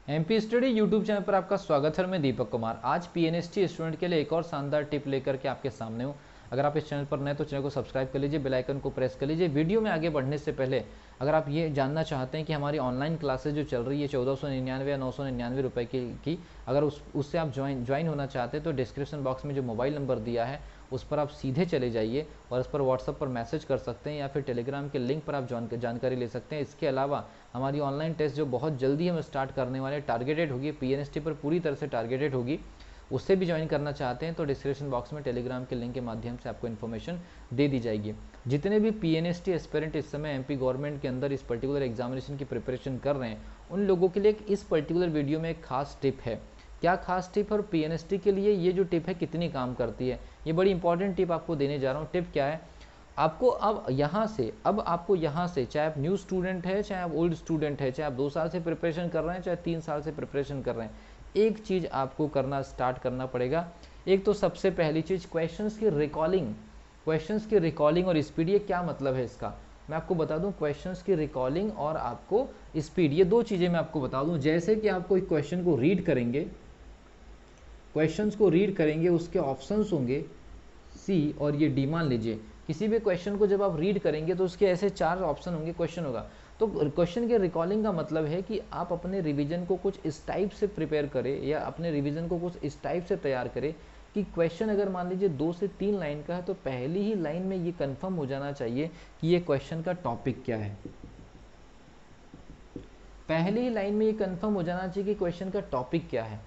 MP study YouTube channel पर आपका स्वागत है। मैं दीपक कुमार आज पीएनएसटी स्टूडेंट के लिए एक और शानदार टिप लेकर के आपके सामने हूँ। अगर आप इस चैनल पर नए तो चैनल को सब्सक्राइब कर लीजिए, बेल आइकन को प्रेस कर लीजिए। वीडियो में आगे बढ़ने से पहले अगर आप ये जानना चाहते हैं कि हमारी ऑनलाइन क्लासेज जो चल रही है 1499 या 999 रुपये की अगर उससे आप ज्वाइन होना चाहते हैं तो डिस्क्रिप्शन बॉक्स में जो मोबाइल नंबर दिया है उस पर आप सीधे चले जाइए और उस पर व्हाट्सएप पर मैसेज कर सकते हैं या फिर टेलीग्राम के लिंक पर आप जानकारी ले सकते हैं। इसके अलावा हमारी ऑनलाइन टेस्ट जो बहुत जल्दी हम स्टार्ट करने वाले टारगेटेड होगी, पीएनएसटी पर पूरी तरह से टारगेटेड होगी, उससे भी ज्वाइन करना चाहते हैं तो डिस्क्रिप्शन बॉक्स में टेलीग्राम के लिंक के माध्यम से आपको इन्फॉर्मेशन दे दी जाएगी। जितने भी पीएनएसटी एस्पिरेंट इस समय एमपी गवर्नमेंट के अंदर इस पर्टिकुलर एग्जामिनेशन की प्रिपरेशन कर रहे हैं उन लोगों के लिए इस पर्टिकुलर वीडियो में एक खास टिप है। क्या खास टिप है और पीएनएसटी के लिए ये जो टिप है कितनी काम करती है, ये बड़ी इंपॉर्टेंट टिप आपको देने जा रहा हूँ। टिप क्या है, आपको अब यहाँ से चाहे आप न्यू स्टूडेंट है, चाहे आप ओल्ड स्टूडेंट है, चाहे आप 2 साल से प्रिपरेशन कर रहे हैं, चाहे 3 साल से प्रिपरेशन कर रहे हैं, एक चीज़ आपको करना स्टार्ट करना पड़ेगा। एक तो सबसे पहली चीज़ क्वेश्चंस की रिकॉलिंग और स्पीड। ये क्या मतलब है इसका, मैं आपको बता दूं। क्वेश्चंस की रिकॉलिंग और आपको स्पीड, ये दो चीज़ें मैं आपको बता दूं। जैसे कि आप कोई क्वेश्चन को रीड करेंगे, उसके ऑप्शंस होंगे सी और ये डी। मान लीजिए किसी भी क्वेश्चन को जब आप रीड करेंगे तो उसके ऐसे 4 ऑप्शन होंगे, क्वेश्चन होगा। तो क्वेश्चन के रिकॉलिंग का मतलब है कि आप अपने रिवीजन को कुछ इस टाइप से प्रिपेयर करें या अपने रिवीजन को कुछ इस टाइप से तैयार करें कि क्वेश्चन अगर मान लीजिए 2 से 3 लाइन का है तो पहली ही लाइन में ये कंफर्म हो जाना चाहिए कि ये क्वेश्चन का टॉपिक क्या है। पहली ही लाइन में ये कंफर्म हो जाना चाहिए कि क्वेश्चन का टॉपिक क्या है।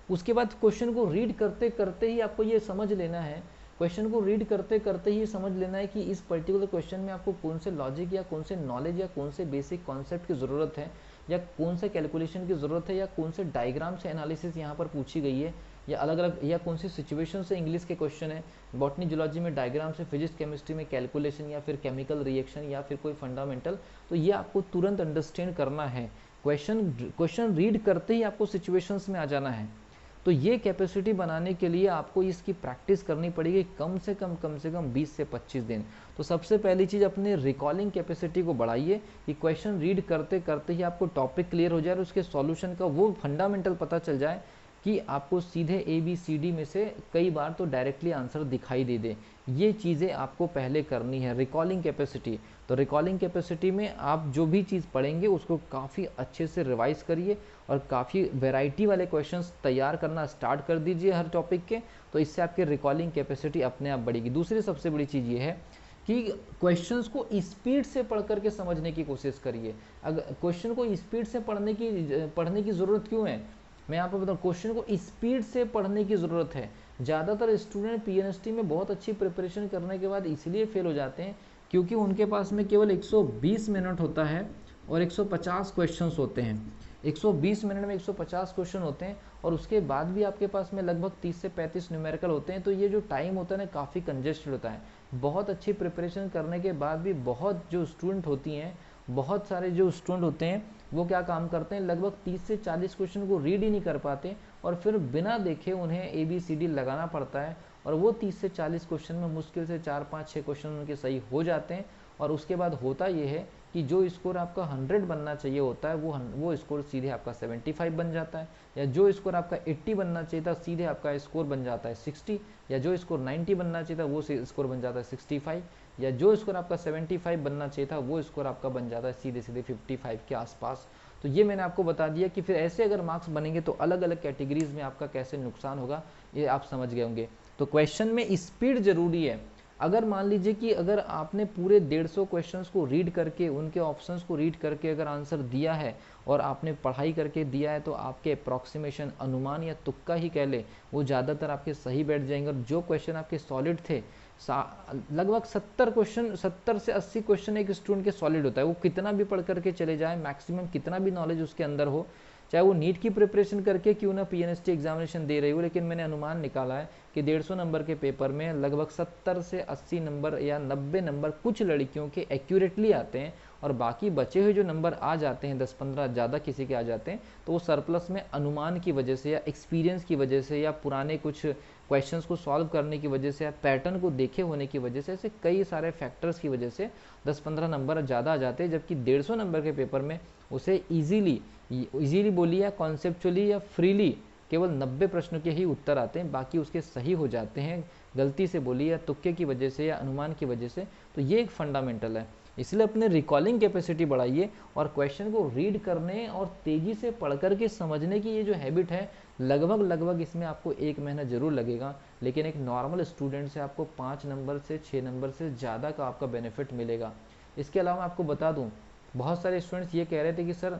उसके बाद क्वेश्चन को रीड करते करते ही आपको ये समझ लेना है, क्वेश्चन को रीड करते करते ही समझ लेना है कि इस पर्टिकुलर क्वेश्चन में आपको कौन से लॉजिक या कौन से नॉलेज या कौन से बेसिक कॉन्सेप्ट की ज़रूरत है या कौन से कैलकुलेशन की ज़रूरत है या कौन से डायग्राम से एनालिसिस यहाँ पर पूछी गई है या अलग अलग या कौन सी सिचुएशन से इंग्लिश के क्वेश्चन है। बॉटनी जूलॉजी में डायग्राम से, फिजिक्स केमिस्ट्री में कैलकुलेशन या फिर केमिकल रिएक्शन या फिर कोई फंडामेंटल, तो ये आपको तुरंत अंडरस्टैंड करना है। क्वेश्चन रीड करते ही आपको सिचुएशंस में आ जाना है। तो ये कैपेसिटी बनाने के लिए आपको इसकी प्रैक्टिस करनी पड़ेगी कम से कम 20 से 25 दिन। तो सबसे पहली चीज़ अपने रिकॉलिंग कैपेसिटी को बढ़ाइए कि क्वेश्चन रीड करते करते ही आपको टॉपिक क्लियर हो जाए और उसके सॉल्यूशन का वो फंडामेंटल पता चल जाए कि आपको सीधे ABCD में से कई बार तो डायरेक्टली आंसर दिखाई दे। ये चीज़ें आपको पहले करनी है, रिकॉलिंग कैपेसिटी। तो रिकॉलिंग कैपेसिटी में आप जो भी चीज़ पढ़ेंगे उसको काफ़ी अच्छे से रिवाइज करिए और काफ़ी वैरायटी वाले क्वेश्चंस तैयार करना स्टार्ट कर दीजिए हर टॉपिक के। तो इससे आपके रिकॉलिंग कैपेसिटी अपने आप बढ़ेगी। दूसरी सबसे बड़ी चीज़ ये है कि क्वेश्चंस को स्पीड से पढ़ करके समझने की कोशिश करिए। अगर क्वेश्चन को स्पीड से पढ़ने की ज़रूरत क्यों है, मैं यहाँ पर बताऊँ। क्वेश्चन को स्पीड से पढ़ने की ज़रूरत है। ज़्यादातर स्टूडेंट पीएनएसटी में बहुत अच्छी प्रिपरेशन करने के बाद इसलिए फेल हो जाते हैं क्योंकि उनके पास में केवल 120 मिनट होता है और 150 क्वेश्चंस होते हैं। 120 मिनट में 150 क्वेश्चन होते हैं और उसके बाद भी आपके पास में लगभग 30 से 35 न्यूमेरिकल होते हैं। तो ये जो टाइम होता है ना, काफ़ी कंजेस्टेड होता है। बहुत अच्छी प्रिपरेशन करने के बाद भी बहुत सारे जो स्टूडेंट होते हैं वो क्या काम करते हैं, लगभग 30 से 40 क्वेश्चन को रीड ही नहीं कर पाते और फिर बिना देखे उन्हें ABCD लगाना पड़ता है और वो 30 से 40 क्वेश्चन में मुश्किल से 4, 5, 6 क्वेश्चन उनके सही हो जाते हैं। और उसके बाद होता ये है कि जो स्कोर आपका 100 बनना चाहिए होता है वो स्कोर सीधे आपका 75 बन जाता है, या जो स्कोर आपका 80 बनना चाहिए था सीधे आपका स्कोर बन जाता है 60, या जो स्कोर 90 बनना चाहिए था वो स्कोर बन जाता है 65, या जो स्कोर आपका 75 बनना चाहिए था वो स्कोर आपका बन जाता है सीधे 55 के आसपास। तो ये मैंने आपको बता दिया कि फिर ऐसे अगर मार्क्स बनेंगे तो अलग अलग कैटेगरीज में आपका कैसे नुकसान होगा ये आप समझ गए होंगे। तो क्वेश्चन में स्पीड जरूरी है। अगर मान लीजिए कि अगर आपने पूरे 150 क्वेश्चंस को रीड करके, उनके ऑप्शंस को रीड करके अगर आंसर दिया है और आपने पढ़ाई करके दिया है तो आपके अप्रॉक्सीमेशन, अनुमान या तुक्का ही कह ले, वो ज़्यादातर आपके सही बैठ जाएंगे। और जो क्वेश्चन आपके सॉलिड थे, लगभग 70 से 80 क्वेश्चन एक स्टूडेंट के सॉलिड होता है। वो कितना भी पढ़ करके चले जाए, मैक्सिमम कितना भी नॉलेज उसके अंदर हो, चाहे वो नीट की प्रिपरेशन करके क्यों ना पीएनएसटी एग्जामिनेशन दे रही हो, लेकिन मैंने अनुमान निकाला है कि 150 नंबर के पेपर में लगभग 70 से 80 नंबर या 90 नंबर कुछ लड़कियों के एक्यूरेटली आते हैं और बाकी बचे हुए जो नंबर आ जाते हैं 10-15 ज़्यादा किसी के आ जाते हैं, तो वो सरप्लस में अनुमान की वजह से या एक्सपीरियंस की वजह से या पुराने कुछ क्वेश्चंस को सॉल्व करने की वजह से या पैटर्न को देखे होने की वजह से, ऐसे कई सारे फैक्टर्स की वजह से 10-15 नंबर ज़्यादा आ जाते हैं, जबकि 150 नंबर के पेपर में उसे ईजीली बोलिए या कॉन्सेप्चुअली या फ्रीली केवल 90 प्रश्नों के ही उत्तर आते हैं, बाकी उसके सही हो जाते हैं गलती से बोलिए या तुक्के की वजह से या अनुमान की वजह से। तो ये एक फंडामेंटल है, इसलिए अपने रिकॉलिंग कैपेसिटी बढ़ाइए और क्वेश्चन को रीड करने और तेज़ी से पढ़ कर के समझने की ये जो हैबिट है, लगभग इसमें आपको 1 महीना जरूर लगेगा, लेकिन एक नॉर्मल स्टूडेंट से आपको 5 नंबर से 6 नंबर से ज़्यादा का आपका बेनिफिट मिलेगा। इसके अलावा मैं आपको बता दूँ, बहुत सारे स्टूडेंट्स ये कह रहे थे कि सर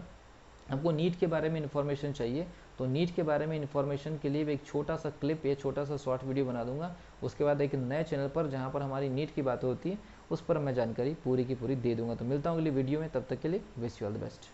आपको नीट के बारे में इन्फॉर्मेशन चाहिए, तो नीट के बारे में इन्फॉर्मेशन के लिए एक छोटा सा क्लिप या छोटा सा शॉर्ट वीडियो बना दूंगा। उसके बाद एक नए चैनल पर जहां पर हमारी नीट की बात होती है उस पर मैं जानकारी पूरी की पूरी दे दूंगा। तो मिलता हूं अगली वीडियो में, तब तक के लिए wish you all the best.